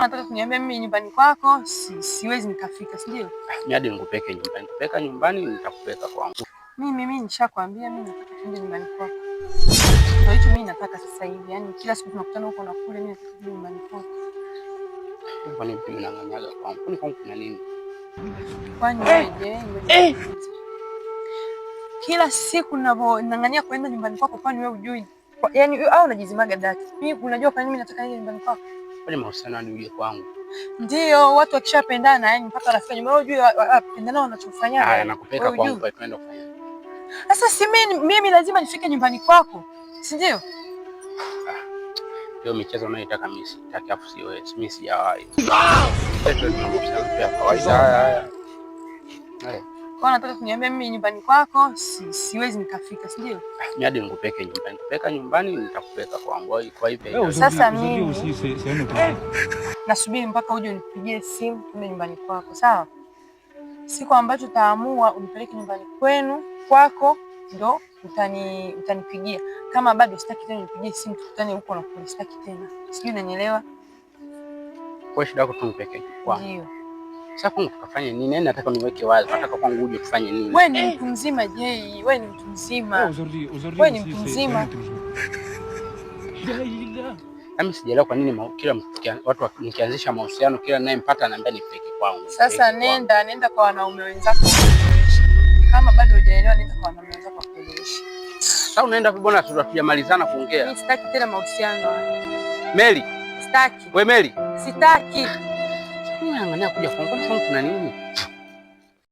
Nataka kuniambia mimi nyumbani kwako siwezi nikafika, si ndio? Mimi hadi nikupeke nyumbani. Nikupeka nyumbani nitakupeka kwangu. Mimi nishakwambia mimi nataka kwenda nyumbani kwako. Ndio hicho mimi nataka sasa hivi. Yaani kila siku tunakutana huko na kule, mimi nataka kwenda nyumbani kwako. Kwa nini mimi nang'anyaga kwangu? Kwani kwangu kuna nini? Kwani wewe kila siku ninavong'ang'ania kwenda nyumbani kwako, kwani wewe hujui? Yaani au unajizimaga data. Mimi unajua kwa nini mimi nataka kwenda nyumbani kwako? Kwani mahusiano hadi uje kwangu? Ndio, watu wakishapendana yani mpaka rafiki nyumbani unajua wapendana wanachofanya. Haya, nakupeka kwangu kwa kwenda kufanya. Sasa si mimi lazima nifike nyumbani kwako, si ndio? Hiyo michezo unaitaka mimi sitaki, afu si wewe, mimi sijawahi. Sasa tunamshana kwa kawaida. Haya. Kwa nataka kuniambia mimi nyumbani kwako siwezi nikafika, si ndio? Mimi hadi nikupeke nyumbani. Nikupeka nyumbani nitakupeka kwangu. Kwa hivyo sasa mimi nasubiri mpaka uje unipigie simu twende nyumbani kwako, sawa? Siku ambacho utaamua unipeleke nyumbani kwako ndo utanipigia. Kama bado sitaki tena unipigie simu tukutane huko na kule, sitaki tena. Sijui unanielewa? Kwa shida yako tu nipeke kwangu. Ndio. Sasa kwangu tukafanye nini? Nani nataka niweke wazi. Nataka kwangu uje kufanye nini? Wewe ni mtu mzima Jay, wewe ni mtu mzima. Wewe ni mtu mzima. Mimi sijaelewa kwa nini kila watu nikianzisha mahusiano kila ninayempata ananiambia nipeke kwangu. Sasa nenda kwa wanaume wenzako. Kama bado hujaelewa nenda kwa wanaume wenzako kuelewesha. Sasa unaenda vibona hatujamalizana kuongea. Mimi sitaki tena mahusiano. Meli. Sitaki. Wewe Meli. Sitaki. Unaangalia kuja kwangu kuna nini?